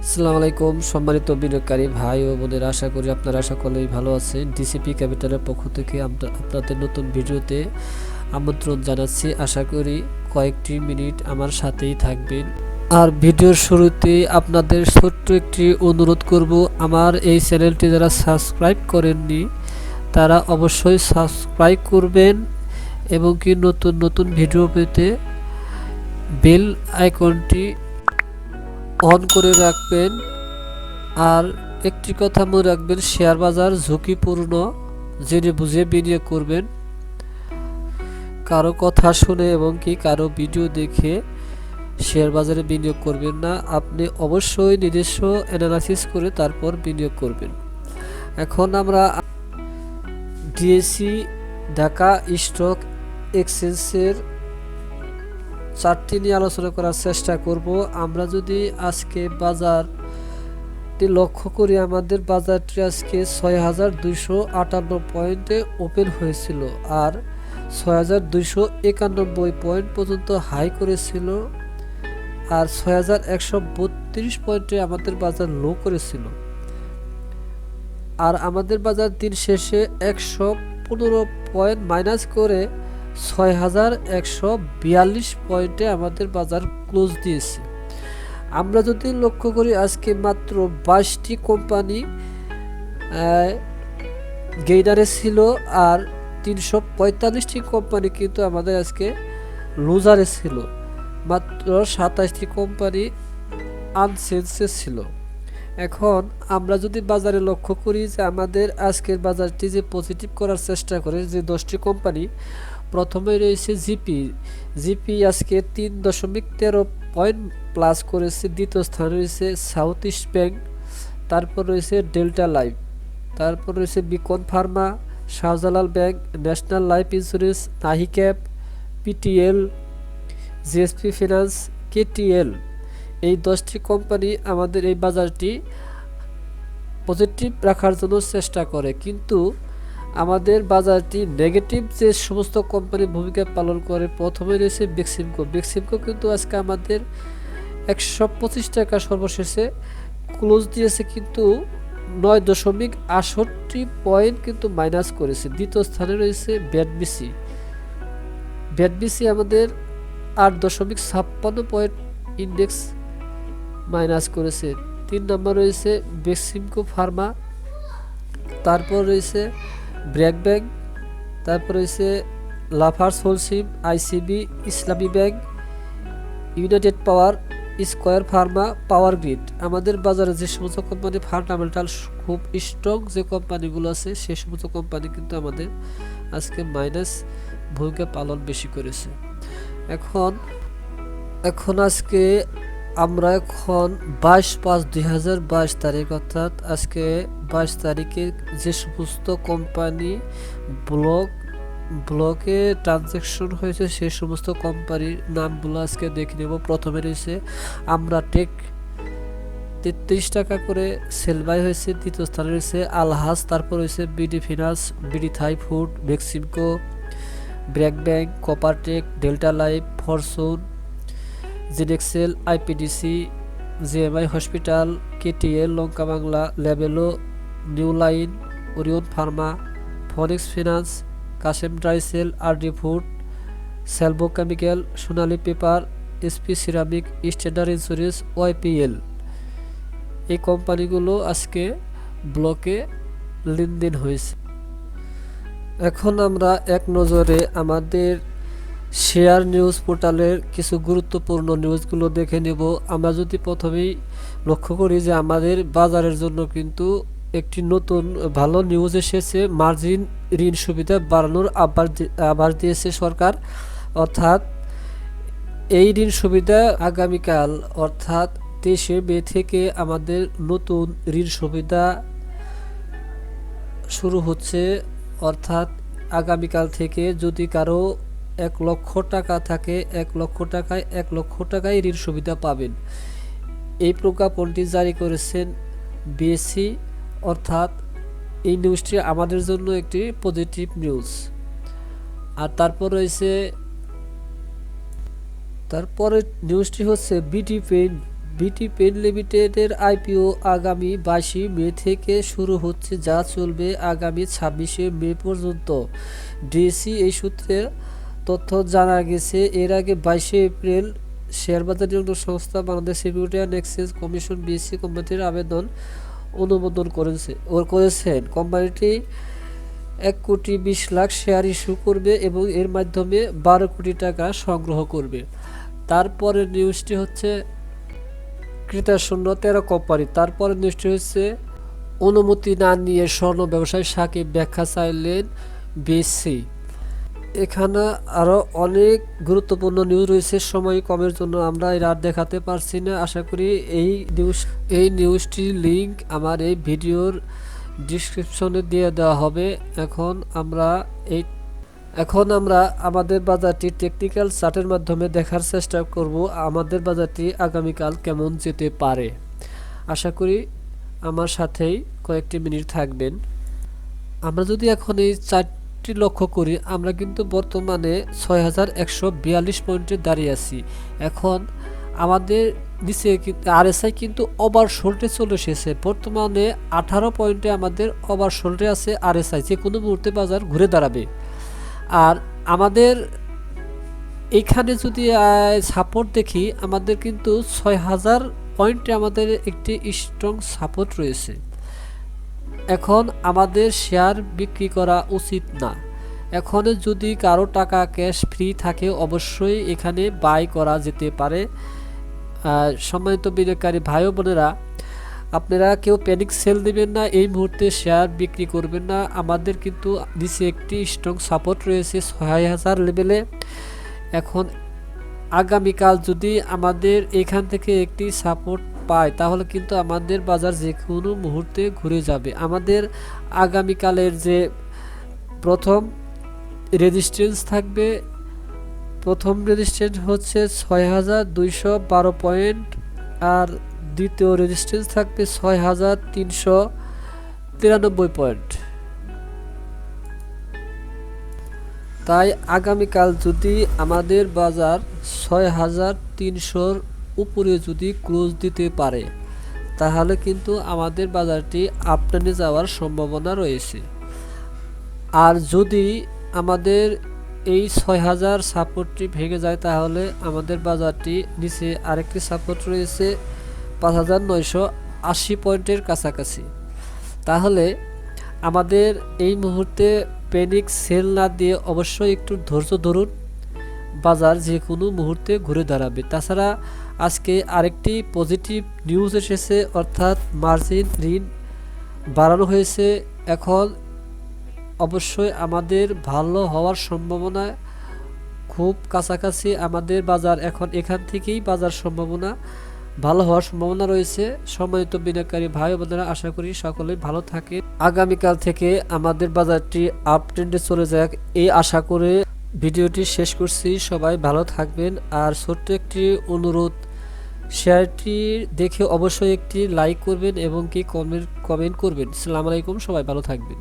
আসসালামু আলাইকুম সম্মানিত বিনিয়োগকারী ভাই ও বোনেরা, আশা করি আপনারা সকলেই ভালো আছেন। ডিসিপি ক্যাপিটালের পক্ষ থেকে আপনাদের নতুন ভিডিওতে আমন্ত্রণ জানাচ্ছি। আশা করি কয়েকটি মিনিট আমার সাথেই থাকবেন। আর ভিডিওর শুরুতে আপনাদের ছোট্ট একটি অনুরোধ করব, আমার এই চ্যানেলটি যারা সাবস্ক্রাইব করেননি তারা অবশ্যই সাবস্ক্রাইব করবেন এবং কি নতুন নতুন ভিডিও পেতে বেল আইকনটি অন করে রাখবেন। আর একটি কথা মনে রাখবেন, শেয়ার বাজার ঝুঁকিপূর্ণ, জেনে বুঝে বিনিয়োগ করবেন। কারো কথা শুনে এবং কি কারো ভিডিও দেখে শেয়ার বাজারে বিনিয়োগ করবেন না। আপনি অবশ্যই নিজস্ব অ্যানালাইসিস করে তারপর বিনিয়োগ করবেন। এখন আমরা ডিএসি ঢাকা স্টক এক্সচেঞ্জের চার্টটি নিয়ে আলোচনা করার চেষ্টা করব। আমরা যদি আজকে বাজারটি লক্ষ্য করি, আমাদের বাজারটি আজকে ৬,২৫৮ পয়েন্টে ওপেন হয়েছিল আর ৬,২৯১ পয়েন্ট পর্যন্ত হাই করেছিল আর ৬,১৩২ পয়েন্টে আমাদের বাজার লো করেছিল। আর আমাদের বাজার দিন শেষে ১১৫ পয়েন্ট মাইনাস করে ৬,১৪২ পয়েন্টে আমাদের বাজার ক্লোজ দিয়েছে। আমরা যদি লক্ষ্য করি, আজকে মাত্র ২২টি কোম্পানি গেইনারে ছিল আর ৩৪৫টি কোম্পানি কিন্তু আমাদের আজকে লুজারে ছিল। মাত্র ২৭টি কোম্পানি আনসেন্সে ছিল। এখন আমরা যদি বাজারে লক্ষ্য করি যে আমাদের আজকের বাজারটি যে পজিটিভ করার চেষ্টা করে যে 10টি কোম্পানি, প্রথমে রয়েছে জিপি আজকে ৩.১৩ পয়েন্ট প্লাস করেছে। দ্বিতীয় স্থানে রয়েছে সাউথ ইস্ট ব্যাংক, তারপর রয়েছে ডেল্টা লাইফ, তারপর রয়েছে Beacon Pharma, Shahjalal bank, National Life Insurance, Nahee cap, PTL, GSP finance, KTL. এই 10টি কোম্পানি আমাদের এই বাজারটি পজিটিভ রাখার জন্য চেষ্টা করে, কিন্তু আমাদের বাজারটি নেগেটিভ যে সমস্ত কোম্পানি ভূমিকা পালন করে। প্রথমে রয়েছে বেক্সিমকো কিন্তু আজকে আমাদের ১২৫ টাকা সর্বশেষে ক্লোজ দিয়েছে, কিন্তু ৯.৬৮ পয়েন্ট কিন্তু মাইনাস করেছে। দ্বিতীয় স্থানে রয়েছে ব্যাডবিসি আমাদের ৮.৫৬ পয়েন্ট ইন্ডেক্স মাইনাস করেছে। ৩ নম্বর রয়েছে বেক্সিমকো ফার্মা, তারপর রয়েছে ব্র্যাক ব্যাংক, তারপর রয়েছে লাফার্স হোলসিম, আইসিবি, ইসলামী ব্যাংক, ইউনাইটেড পাওয়ার, স্কয়ার ফার্মা, পাওয়ার গ্রিড। আমাদের বাজারে যে সমস্ত কোম্পানি ফান্ডামেন্টাল খুব স্ট্রং যে কোম্পানিগুলো আছে, সেই সমস্ত কোম্পানি কিন্তু আমাদের আজকে মাইনাস ভূমিকা পালন বেশি করেছে। এখন আজকে আমরা 22/৫/২০২২ তারিখ, অর্থাৎ আজকে 22 তারিখে যে সমস্ত কোম্পানি ব্লকে ট্রানজ্যাকশন হয়েছে সেই সমস্ত কোম্পানির নামগুলো আজকে দেখে নেব। প্রথমে রয়েছে আমরা টেক, ৩৩ টাকা করে সেল বাই হয়েছে। দ্বিতীয় স্থানে রয়েছে আলহাজ, তারপর রয়েছে BD Finance, BD Thai Food, Beximco, BRAC bank, Coppertech, Delta Life, Fortune, জিডেক্সেল, IPDC, GMI hospital, KTL, Lanka Bangla, লেবেলো, New Line, Orion Pharma, Phoenix Finance, Kashem dry cell, RD Food, Salvo Chemical, Sonali Paper, SP Ceramic, Standard Insurance, YPL. এই কোম্পানিগুলো আজকে ব্লকে লেনদেন হয়েছে। এখন আমরা এক নজরে আমাদের শেয়ার নিউজ পোর্টালের কিছু গুরুত্বপূর্ণ নিউজগুলো দেখে নেব। আমরা যদি প্রথমেই লক্ষ্য করি যে আমাদের বাজারের জন্য কিন্তু একটি নতুন ভালো নিউজ এসেছে। মার্জিন ঋণ সুবিধা বাড়ানোর আভাস দিয়েছে সরকার, অর্থাৎ এই ঋণ সুবিধা আগামীকাল অর্থাৎ 23শে মে থেকে আমাদের নতুন ঋণ সুবিধা শুরু হচ্ছে। অর্থাৎ আগামীকাল থেকে যদি কারো ১ লক্ষ টাকা থাকে, ১ লক্ষ টাকায় ১ লক্ষ টাকায় ঋণ সুবিধা পাবেন। এই প্রজ্ঞাপনটি জারি করেছেন বিএসসি, অর্থাৎ এই নিউজটি আমাদের জন্য একটি পজিটিভ নিউজ। আর তারপরে নিউজটি হচ্ছে বিটি পেন লিমিটেডের আইপিও আগামী 22 মে থেকে শুরু হচ্ছে, যা চলবে আগামী 26 মে পর্যন্ত। ডিএসই এই সূত্রে তথ্য জানা গেছে। এর আগে 22 এপ্রিল শেয়ারবাজার নিয়ন্ত্রক সংস্থা Bangladesh security and exchange commission BSc কোম্পানিটির আবেদন অনুমোদন করেছেন। কোম্পানিটি 1,20,00,000 শেয়ার ইস্যু করবে এবং এর মাধ্যমে 12 কোটি টাকা সংগ্রহ করবে। তারপরের নিউজটি হচ্ছে ক্রেতা শূন্য 13 কোম্পানি। তারপরে নিউজটি হচ্ছে অনুমতি না নিয়ে স্বর্ণ ব্যবসায়ী সাকিব ব্যাখ্যা চাইলেন বিএসসি। এখানে আরও অনেক গুরুত্বপূর্ণ নিউজ রয়েছে, সময় কমের জন্য আমরা এর আর দেখাতে পারছি না। আশা করি এই নিউজটির লিঙ্ক আমার এই ভিডিওর ডিসক্রিপশনে দিয়ে দেওয়া হবে। এখন আমরা আমাদের বাজারটি টেকনিক্যাল চার্টের মাধ্যমে দেখার চেষ্টা করব আমাদের বাজারটি আগামীকাল কেমন যেতে পারে। আশা করি আমার সাথেই কয়েকটি মিনিট থাকবেন। আমরা যদি এখন এই চার্টটি লক্ষ্য করি, আমরা কিন্তু বর্তমানে 6142 পয়েন্টে দাঁড়িয়ে আছি। এখন আমাদের নিচে আরএসআই কিন্তু ওভারশোল্ডে চলে এসেছে। বর্তমানে 18 পয়েন্টে আমাদের ওভারশোল্ডে আছে আরএসআই, যে কোনো মুহূর্তে বাজার ঘুরে দাঁড়াবে। আর আমাদের এইখানে যদি সাপোর্ট দেখি, আমাদের কিন্তু 6000 পয়েন্টে আমাদের একটি স্ট্রং সাপোর্ট রয়েছে। এখন আমাদের শেয়ার বিক্রি করা উচিত না। এখন যদি কারো টাকা ক্যাশ ফ্রি থাকে, অবশ্যই এখানে বাই করা যেতে পারে। সম্মানিত বিনিয়োগকারী ভাই বোনেরা, আপনারা কেউ প্যানিক সেল দিবেন না, এই মুহূর্তে শেয়ার বিক্রি করবেন না। আমাদের কিন্তু নিচে একটি স্ট্রং সাপোর্ট রয়েছে 6000 লেভেলে। এখন আগামীকাল যদি আমাদের এখান থেকে একটি সাপোর্ট পায়, তাহলে কিন্তু আমাদের বাজার যে কোনো মুহূর্তে ঘুরে যাবে। আমাদের আগামীকালের যে প্রথম রেজিস্ট্যান্স থাকবে, প্রথম রেজিস্ট্যান্স হচ্ছে 6212 পয়েন্ট, আর দ্বিতীয় রেজিস্ট্যান্স থাকবে 6393 পয়েন্ট। তাই আগামীকাল যদি আমাদের বাজার 6300-র উপরে যদি ক্লোজ দিতে পারে, তাহলে কিন্তু আমাদের বাজারটি আপট্রেন্ডে যাওয়ার সম্ভাবনা রয়েছে। আর যদি আমাদের এই 6000 সাপোর্টটি ভেঙে যায়, তাহলে আমাদের বাজারটি নিচে আরেকটি সাপোর্ট রয়েছে 5980 পয়েন্টের কাছাকাছি। তাহলে আমাদের এই মুহূর্তে প্যানিক সেল না দিয়ে অবশ্যই একটু ধৈর্য ধরুন, বাজার যে কোনো মুহূর্তে ঘুরে দাঁড়াবে। তাছাড়া আজকে আরেকটি পজিটিভ নিউজ এসেছে, অর্থাৎ মার্জিন ঋণ বাড়ানো হয়েছে। এখন অবশ্যই আমাদের ভালো হওয়ার সম্ভাবনা খুব কাছাকাছি। আমাদের বাজার এখন এখান থেকেই বাজার সম্ভাবনা ভালো হওয়ার সম্ভাবনা রয়েছে। সম্মানিত বিনিয়োগকারী ভাই বোনেরা, আশা করি সকলেই ভালো থাকে। আগামীকাল থেকে আমাদের বাজারটি আপ ট্রেন্ডে চলে যাক, এই আশা করে ভিডিওটি শেষ করছি। সবাই ভালো থাকবেন। আর ছোট্ট একটি অনুরোধ, শেয়ারটি দেখে অবশ্যই একটি লাইক করবেন এবং কি কমেন্ট করবেন। আসসালামু আলাইকুম, সবাই ভালো থাকবেন।